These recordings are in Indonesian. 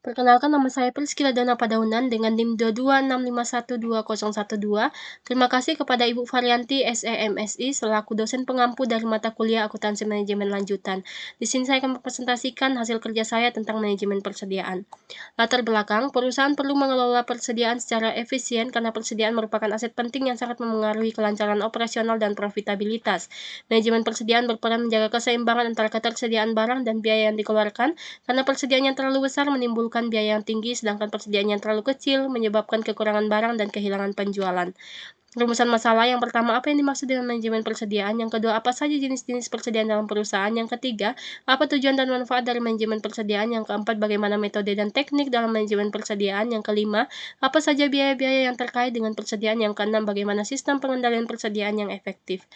Perkenalkan, nama saya Priskila Dana Padaunan dengan NIM 226512012. Terima kasih kepada Ibu Varianti SEMSI selaku dosen pengampu dari mata kuliah Akuntansi Manajemen Lanjutan. Di sini saya akan mempresentasikan hasil kerja saya tentang manajemen persediaan. Latar belakang, perusahaan perlu mengelola persediaan secara efisien karena persediaan merupakan aset penting yang sangat memengaruhi kelancaran operasional dan profitabilitas. Manajemen persediaan berperan menjaga keseimbangan antara ketersediaan barang dan biaya yang dikeluarkan, karena persediaan yang terlalu besar menimbulkan biaya yang tinggi, sedangkan persediaan yang terlalu kecil menyebabkan kekurangan barang dan kehilangan penjualan. Rumusan masalah yang pertama, apa yang dimaksud dengan manajemen persediaan? Yang kedua, apa saja jenis-jenis persediaan dalam perusahaan? Yang ketiga, apa tujuan dan manfaat dari manajemen persediaan? Yang keempat, bagaimana metode dan teknik dalam manajemen persediaan? Yang kelima, apa saja biaya-biaya yang terkait dengan persediaan? Yang keenam, bagaimana sistem pengendalian persediaan yang efektif?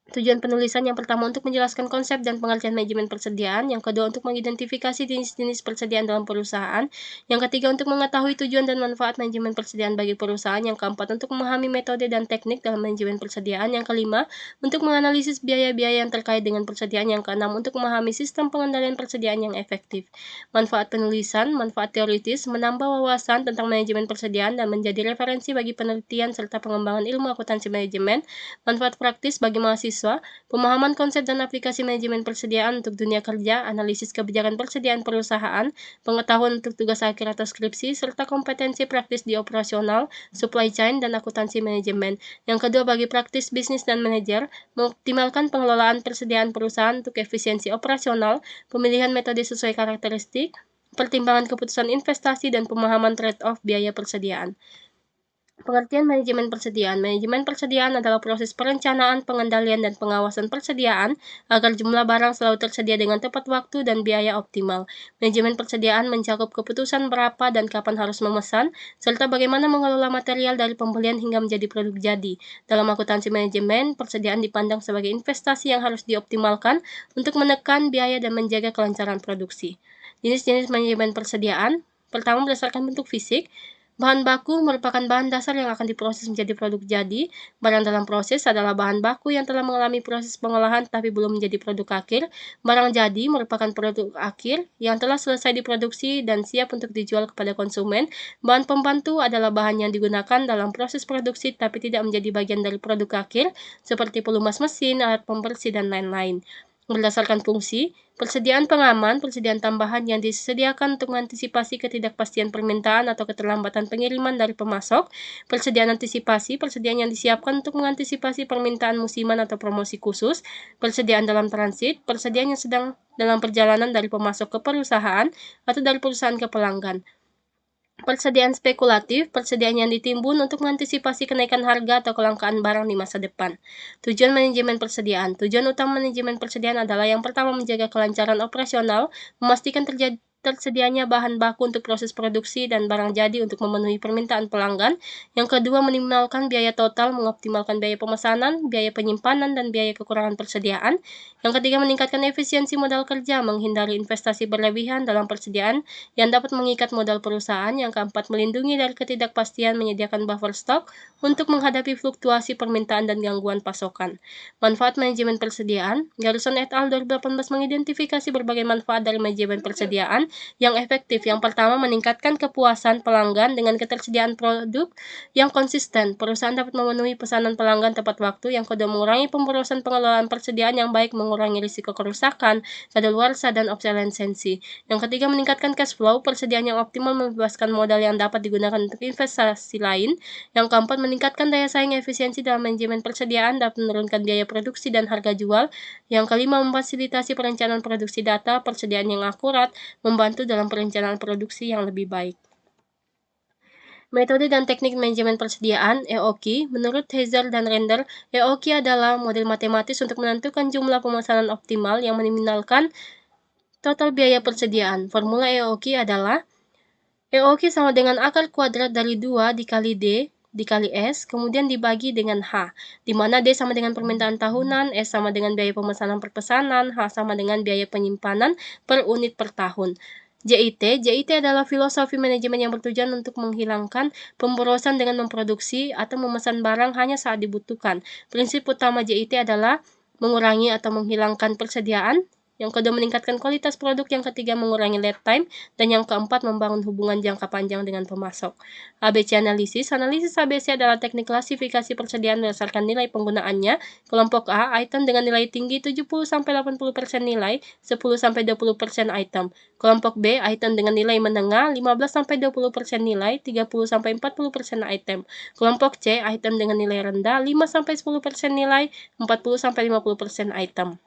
Tujuan penulisan yang pertama untuk menjelaskan konsep dan pengertian manajemen persediaan, yang kedua untuk mengidentifikasi jenis-jenis persediaan dalam perusahaan, yang ketiga untuk mengetahui tujuan dan manfaat manajemen persediaan bagi perusahaan, yang keempat untuk memahami metode dan teknik dalam manajemen persediaan, yang kelima untuk menganalisis biaya-biaya yang terkait dengan persediaan, yang keenam untuk memahami sistem pengendalian persediaan yang efektif. Manfaat penulisan, manfaat teoritis, menambah wawasan tentang manajemen persediaan dan menjadi referensi bagi penelitian serta pengembangan ilmu akuntansi manajemen. Manfaat praktis bagi mahasiswa, pemahaman konsep dan aplikasi manajemen persediaan untuk dunia kerja, analisis kebijakan persediaan perusahaan, pengetahuan untuk tugas akhir atau skripsi, serta kompetensi praktis di operasional, supply chain, dan akuntansi manajemen. Yang kedua, bagi praktis bisnis dan manajer, mengoptimalkan pengelolaan persediaan perusahaan untuk efisiensi operasional, pemilihan metode sesuai karakteristik, pertimbangan keputusan investasi, dan pemahaman trade-off biaya persediaan. Pengertian manajemen persediaan. Manajemen persediaan adalah proses perencanaan, pengendalian, dan pengawasan persediaan agar jumlah barang selalu tersedia dengan tepat waktu dan biaya optimal. Manajemen persediaan mencakup keputusan berapa dan kapan harus memesan, serta bagaimana mengelola material dari pembelian hingga menjadi produk jadi. Dalam akuntansi manajemen, persediaan dipandang sebagai investasi yang harus dioptimalkan untuk menekan biaya dan menjaga kelancaran produksi. Jenis-jenis manajemen persediaan. Pertama, berdasarkan bentuk fisik. Bahan baku merupakan bahan dasar yang akan diproses menjadi produk jadi. Barang dalam proses adalah bahan baku yang telah mengalami proses pengolahan tapi belum menjadi produk akhir. Barang jadi merupakan produk akhir yang telah selesai diproduksi dan siap untuk dijual kepada konsumen. Bahan pembantu adalah bahan yang digunakan dalam proses produksi tapi tidak menjadi bagian dari produk akhir, seperti pelumas mesin, alat pembersih, dan lain-lain. Berdasarkan fungsi, persediaan pengaman, persediaan tambahan yang disediakan untuk mengantisipasi ketidakpastian permintaan atau keterlambatan pengiriman dari pemasok. Persediaan antisipasi, persediaan yang disiapkan untuk mengantisipasi permintaan musiman atau promosi khusus. Persediaan dalam transit, persediaan yang sedang dalam perjalanan dari pemasok ke perusahaan atau dari perusahaan ke pelanggan. Persediaan spekulatif, persediaan yang ditimbun untuk mengantisipasi kenaikan harga atau kelangkaan barang di masa depan. Tujuan manajemen persediaan. Tujuan utama manajemen persediaan adalah yang pertama menjaga kelancaran operasional, memastikan tersedianya bahan baku untuk proses produksi dan barang jadi untuk memenuhi permintaan pelanggan. Yang kedua, meminimalkan biaya total, mengoptimalkan biaya pemesanan, biaya penyimpanan, dan biaya kekurangan persediaan. Yang ketiga, meningkatkan efisiensi modal kerja, menghindari investasi berlebihan dalam persediaan yang dapat mengikat modal perusahaan. Yang keempat, melindungi dari ketidakpastian, menyediakan buffer stok untuk menghadapi fluktuasi permintaan dan gangguan pasokan. Manfaat manajemen persediaan. Garrison et al. 2018 mengidentifikasi berbagai manfaat dari manajemen persediaan yang efektif. Yang pertama, meningkatkan kepuasan pelanggan dengan ketersediaan produk yang konsisten. Perusahaan dapat memenuhi pesanan pelanggan tepat waktu. Yang kedua, mengurangi pemborosan pengelolaan persediaan yang baik, mengurangi risiko kerusakan, kadaluarsa, dan obsolescensi. Yang ketiga, meningkatkan cash flow. Persediaan yang optimal membebaskan modal yang dapat digunakan untuk investasi lain. Yang keempat, meningkatkan daya saing efisiensi dalam manajemen persediaan dapat menurunkan biaya produksi dan harga jual. Yang kelima, memfasilitasi perencanaan produksi data, persediaan yang akurat, membantu dalam perencanaan produksi yang lebih baik. Metode dan teknik manajemen persediaan (EOQ). Menurut Heiser dan Render, EOQ adalah model matematis untuk menentukan jumlah pemesanan optimal yang meminimalkan total biaya persediaan. Formula EOQ adalah EOQ sama dengan akar kuadrat dari 2 dikali D dikali S, kemudian dibagi dengan H, di mana D sama dengan permintaan tahunan, S sama dengan biaya pemesanan per pesanan, H sama dengan biaya penyimpanan per unit per tahun. JIT adalah filosofi manajemen yang bertujuan untuk menghilangkan pemborosan dengan memproduksi atau memesan barang hanya saat dibutuhkan. Prinsip utama JIT adalah mengurangi atau menghilangkan persediaan Yang kedua, meningkatkan kualitas produk. Yang ketiga, mengurangi lead time. Dan yang keempat, membangun hubungan jangka panjang dengan pemasok. ABC analisis. Analisis ABC adalah teknik klasifikasi persediaan berdasarkan nilai penggunaannya. Kelompok A, item dengan nilai tinggi 70-80% nilai, 10-20% item. Kelompok B, item dengan nilai menengah, 15-20% nilai, 30-40% item. Kelompok C, item dengan nilai rendah, 5-10% nilai, 40-50% item.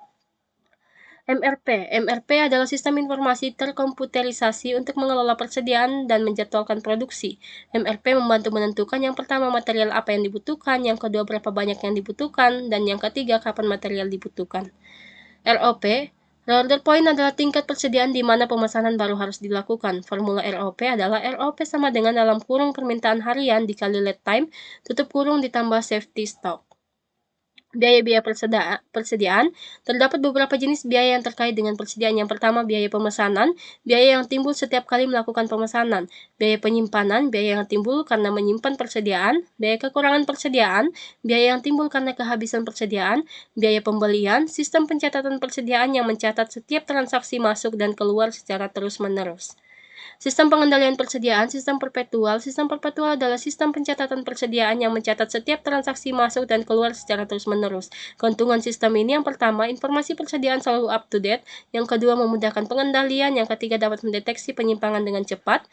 MRP. MRP adalah sistem informasi terkomputerisasi untuk mengelola persediaan dan menjadwalkan produksi. MRP membantu menentukan yang pertama material apa yang dibutuhkan, yang kedua berapa banyak yang dibutuhkan, dan yang ketiga kapan material dibutuhkan. ROP. Reorder point adalah tingkat persediaan di mana pemesanan baru harus dilakukan. Formula ROP adalah ROP sama dengan dalam kurung permintaan harian dikali lead time, tutup kurung ditambah safety stock. Biaya-biaya persediaan. Terdapat beberapa jenis biaya yang terkait dengan persediaan. Yang pertama, biaya pemesanan, biaya yang timbul setiap kali melakukan pemesanan. Biaya penyimpanan, biaya yang timbul karena menyimpan persediaan. Biaya kekurangan persediaan, biaya yang timbul karena kehabisan persediaan. Biaya pembelian, sistem pencatatan persediaan yang mencatat setiap transaksi masuk dan keluar secara terus-menerus. Sistem pengendalian persediaan, sistem perpetual. Sistem perpetual adalah sistem pencatatan persediaan yang mencatat setiap transaksi masuk dan keluar secara terus-menerus. Keuntungan sistem ini yang pertama, informasi persediaan selalu up to date. Yang kedua, memudahkan pengendalian. Yang ketiga, dapat mendeteksi penyimpangan dengan cepat.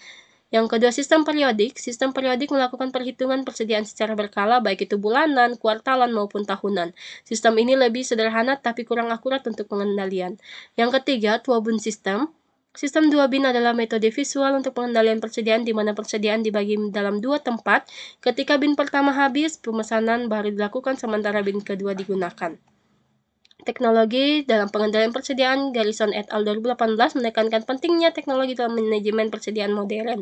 Yang kedua, sistem periodik. Sistem periodik melakukan perhitungan persediaan secara berkala, baik itu bulanan, kuartalan, maupun tahunan. Sistem ini lebih sederhana tapi kurang akurat untuk pengendalian. Yang ketiga, two-bin system. Sistem 2-bin adalah metode visual untuk pengendalian persediaan di mana persediaan dibagi dalam dua tempat. Ketika bin pertama habis, pemesanan baru dilakukan sementara bin kedua digunakan. Teknologi dalam pengendalian persediaan. Garrison et al. 2018 menekankan pentingnya teknologi dalam manajemen persediaan modern.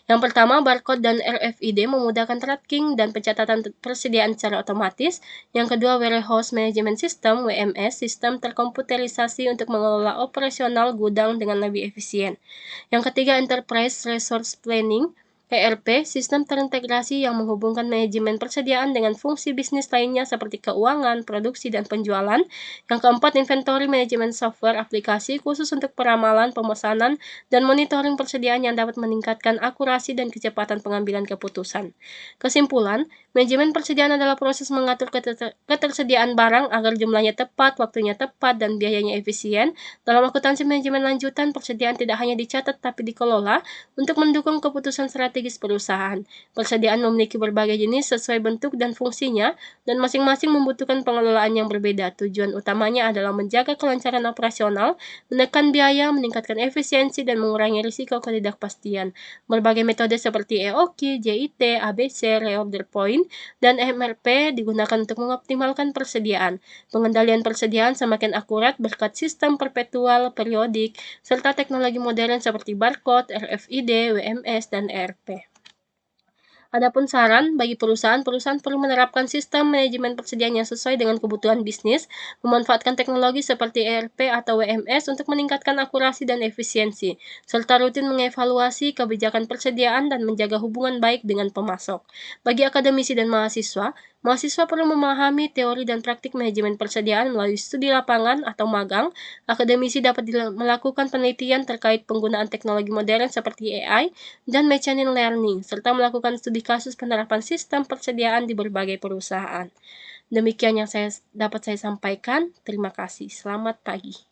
Yang pertama, barcode dan RFID memudahkan tracking dan pencatatan persediaan secara otomatis. Yang kedua, Warehouse Management System (WMS), sistem terkomputerisasi untuk mengelola operasional gudang dengan lebih efisien. Yang ketiga, Enterprise Resource Planning (ERP), sistem terintegrasi yang menghubungkan manajemen persediaan dengan fungsi bisnis lainnya seperti keuangan, produksi, dan penjualan. Yang keempat, Inventory Management Software, aplikasi khusus untuk peramalan, pemesanan, dan monitoring persediaan yang dapat meningkatkan akurasi dan kecepatan pengambilan keputusan. Kesimpulan, manajemen persediaan adalah proses mengatur ketersediaan barang agar jumlahnya tepat, waktunya tepat, dan biayanya efisien. Dalam akuntansi manajemen lanjutan, persediaan tidak hanya dicatat tapi dikelola untuk mendukung keputusan strategis perusahaan. Persediaan memiliki berbagai jenis sesuai bentuk dan fungsinya, dan masing-masing membutuhkan pengelolaan yang berbeda. Tujuan utamanya adalah menjaga kelancaran operasional, menekan biaya, meningkatkan efisiensi, dan mengurangi risiko ketidakpastian. Berbagai metode seperti EOQ, JIT, ABC, Reorder Point, dan MRP digunakan untuk mengoptimalkan persediaan. Pengendalian persediaan semakin akurat berkat sistem perpetual, periodik, serta teknologi modern seperti barcode, RFID, WMS, dan ERP. Adapun saran bagi perusahaan perlu menerapkan sistem manajemen persediaan yang sesuai dengan kebutuhan bisnis, memanfaatkan teknologi seperti ERP atau WMS untuk meningkatkan akurasi dan efisiensi, serta rutin mengevaluasi kebijakan persediaan dan menjaga hubungan baik dengan pemasok. Bagi akademisi dan mahasiswa, mahasiswa perlu memahami teori dan praktik manajemen persediaan melalui studi lapangan atau magang. Akademisi dapat melakukan penelitian terkait penggunaan teknologi modern seperti AI dan machine learning, serta melakukan studi kasus penerapan sistem persediaan di berbagai perusahaan. Demikian yang dapat saya sampaikan. Terima kasih. Selamat pagi.